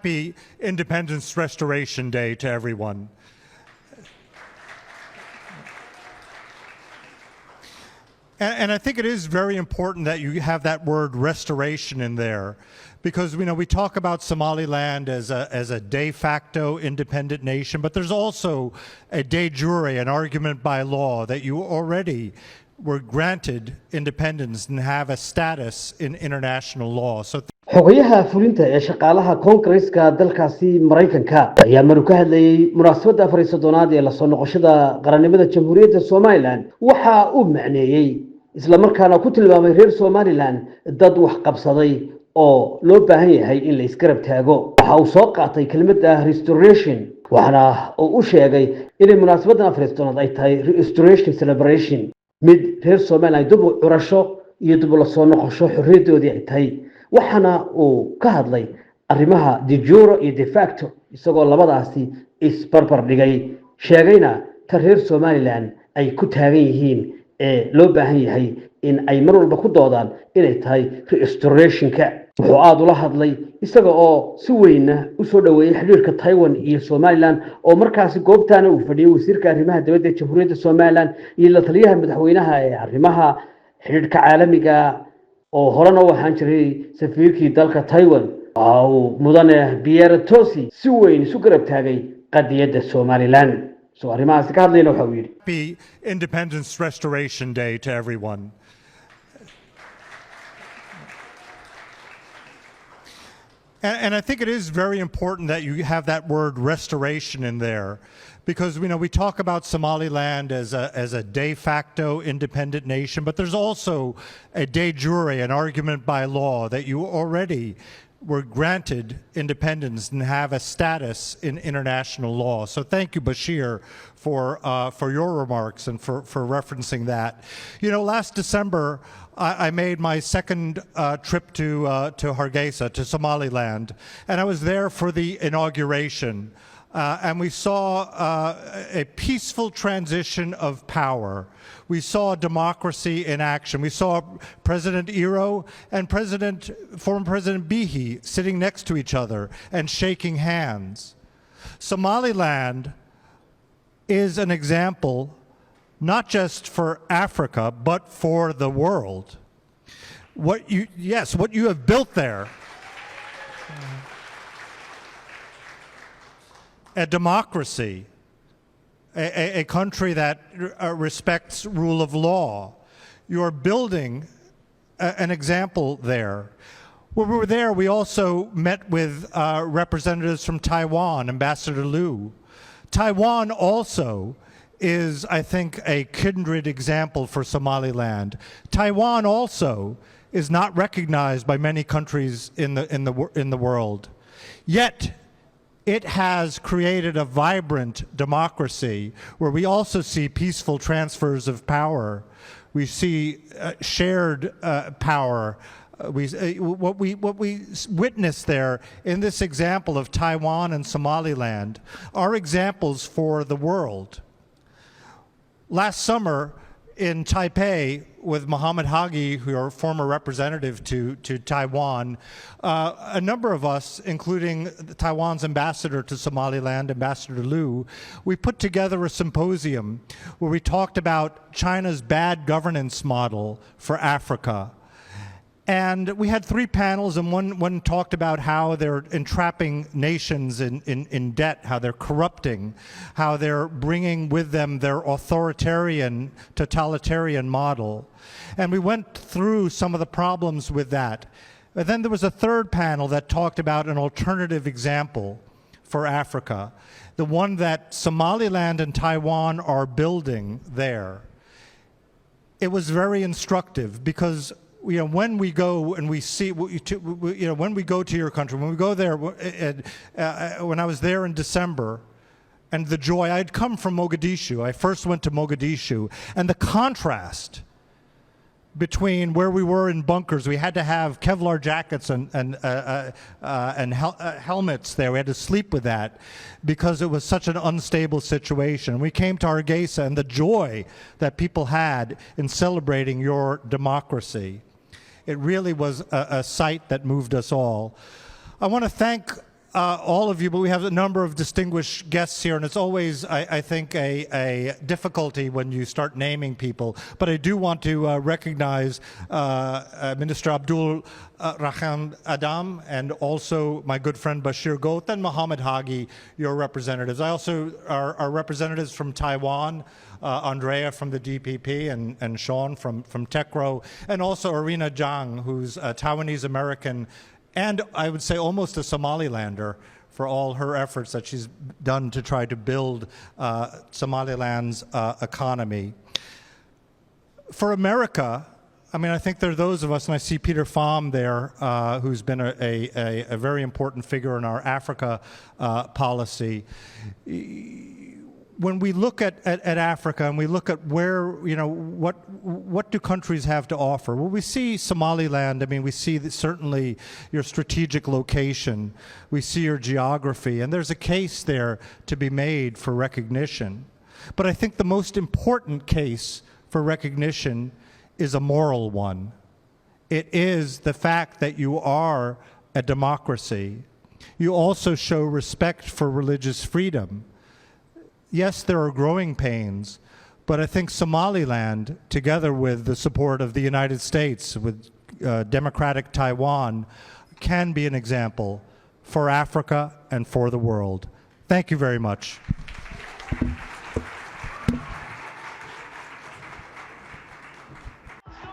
happy Independence Restoration Day to everyone. And I think it is very important that you have that word restoration in there, because we talk about Somaliland as a de facto independent nation, but there's also a de jure, an argument by law that you already were granted independence and have a status in international law. So xogayaha fulinta ee shaqaalaha Congress-ka dalkaasi Mareykanka ayaa maru ka hadlayay munaasabadda 400aad ee la soo noqoshada qarannimada Jamhuuriyadda Somaliland waxa uu macneeyay isla markaana ku tilmaamay reer Somaliland dad wax qabsaday oo loo baahan yahay in la isgarab taago. Waxa uu soo qaatay kelmadda restoration waxana uu u sheegay in munaasabadda 400aad ay tahay restoration celebration mid reer Somaliland dib u curasho iyo dib u soo noqosho xorriyaddoodii ay tahay. waxana uu ka hadlay arrimaha de jure iyo de facto isagoo labadaasi isbarbar dhigay sheegayna ta reer Somaliland ay ku taagan yihiin ee loo baahan yahay in ay mar walba ku doodaan inay tahay restoration-ka. wuxuu aad ula hadlay isaga oo si weyn u soo dhaweeyay xiriirka Taiwan iyo Somaliland oo markaasi goobtaana uu fadhiyay wasiirka arrimaha dibadda ee Jamhuuriyadda Somaliland iyo la taliyaha madaxweynaha ee arrimaha xiriirka caalamiga oo horena waxaan jiray safiirkii dalka Taiwan oo mudane Pierre Tozzi si weyn isu garab taagay qadiyadda Somaliland. soo arrimahaas ka hadlayna waxa uu yiri happy Independence Restoration Day to everyone. And I think it is very important that you have that word restoration in there, because we talk about Somaliland as a de facto independent nation, but there's also a de jure, an argument by law that you already were granted independence and have a status in international law. So thank you, Bashir, for your remarks and for referencing that. Last December, I made my second trip to Hargeisa, to Somaliland, and I was there for the inauguration. And we saw a peaceful transition of power. We saw democracy in action. We saw President Iro and former President Bihi sitting next to each other and shaking hands. Somaliland is an example not just for Africa, but for the world. What you have built there, a democracy, a country that respects rule of law. You're building an example there. When we were there, we also met with representatives from Taiwan, Ambassador Liu. Taiwan also is, I think, a kindred example for Somaliland. Taiwan also is not recognized by many countries in the world. Yet, it has created a vibrant democracy where we also see peaceful transfers of power. We see shared power. What we witness there in this example of Taiwan and Somaliland are examples for the world. Last summer in Taipei, with Mohammed Hagi, who are former representative to Taiwan, a number of us, including Taiwan's ambassador to Somaliland, Ambassador Liu, we put together a symposium where we talked about China's bad governance model for Africa. And we had 3 panels, and one talked about how they're entrapping nations in debt, how they're corrupting, how they're bringing with them their authoritarian, totalitarian model. And we went through some of the problems with that. And then there was a 3rd panel that talked about an alternative example for Africa, the one that Somaliland and Taiwan are building there. It was very instructive because when we go and we see, when we go to your country, when we go there, when I was there in December, and the joy, I'd come from Mogadishu. I first went to Mogadishu, and the contrast between where we were in bunkers. We had to have Kevlar jackets and helmets there. We had to sleep with that because it was such an unstable situation. We came to Hargeisa, and the joy that people had in celebrating your democracy. It really was a sight that moved us all. I want to thank all of you, but we have a number of distinguished guests here, and it's always, I think, a difficulty when you start naming people. But I do want to recognize Minister Abdul Rahman Adam and also my good friend Bashir Goth and Mohammed Hagi, your representatives. I also our representatives from Taiwan, Andrea from the DPP and Sean from TechRo, and also Arina Zhang, who's a Taiwanese American and I would say almost a Somalilander for all her efforts that she's done to try to build Somaliland's economy. For America, I mean, I think there are those of us, and I see Peter Pham there, who's been a very important figure in our Africa policy. When we look at Africa and we look at where, what do countries have to offer? Well, we see Somaliland. I mean, we see certainly your strategic location. We see your geography. And there's a case there to be made for recognition. But I think the most important case for recognition is a moral one. It is the fact that you are a democracy. You also show respect for religious freedom. Yes, there are growing pains, but I think Somaliland, together with the support of the United States, with democratic Taiwan, can be an example for Africa and for the world. Thank you very much.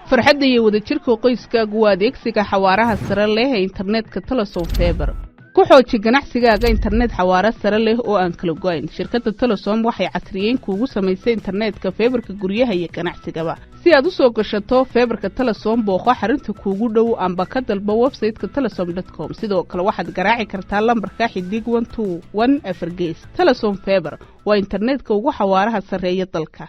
farxadda iyo wadajirka qoyskaagu waa adeegsiga xawaaraha sare leh ee internetka Telesom Fiber. ku xooji ganacsigaaga internet xawaare sare leh oo aan kala go'ayn. Shirkadda Telesom waxay casriyeyn kuugu samaysay internetka fiberka guryaha iyo ganacsigaba. Si aad u soo gashato fiberka Telesom booqo xarunta kuugu dhow amba ka dalba website-ka telesom.com. Sidoo kale waxaad garaaci kartaa lambarka xidig 121 Telesom Fiber waa internetka ugu xawaaraha sareeya dalka.